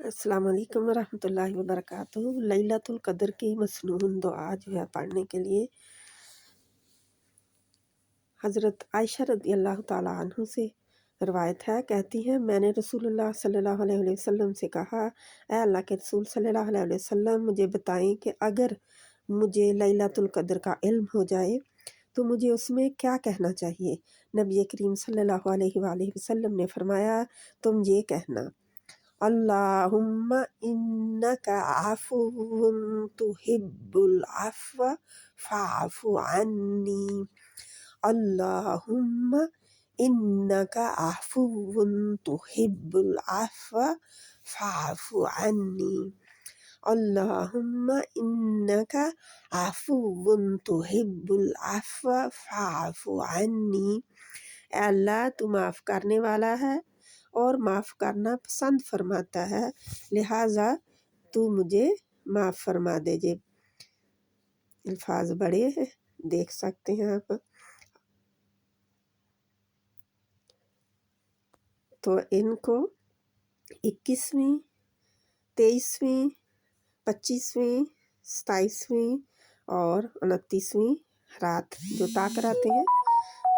السلام علیکم ورحمۃ اللہ وبرکاتہ۔ لیلۃ القدر کی مسنون دعا جو ہے پڑھنے کے لیے حضرت عائشہ رضی اللہ تعالیٰ عنہ سے روایت ہے، کہتی ہیں میں نے رسول اللہ صلی اللہ علیہ وسلم سے کہا، اے اللہ کے رسول صلی اللہ علیہ وسلم، مجھے بتائیں کہ اگر مجھے لیلۃ القدر کا علم ہو جائے تو مجھے اس میں کیا کہنا چاہیے؟ نبی کریم صلی اللہ علیہ وآلہ وسلم نے فرمایا، تم یہ کہنا، اللہم انکا عفو تحب العفو فاعف عنی، اللہم انکا عفو تحب العفو فاعف عنی، اللہم انکا عفو تحب العفو فاعف عنی۔ اے اللہ، تو معاف کرنے والا ہے اور معاف کرنا پسند فرماتا ہے، لہٰذا تو مجھے معاف فرما دیجئے۔ الفاظ بڑے ہیں، دیکھ سکتے ہیں آپ۔ تو ان کو 21ویں، 23ویں، 25ویں، 27ویں اور 29ویں رات جو طاق آتے ہیں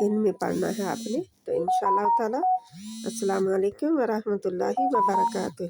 ان میں پڑھنا ہے آپ نے۔ تو انشاءاللہ تعالی السلام علیکم ورحمۃ اللہ وبرکاتہ۔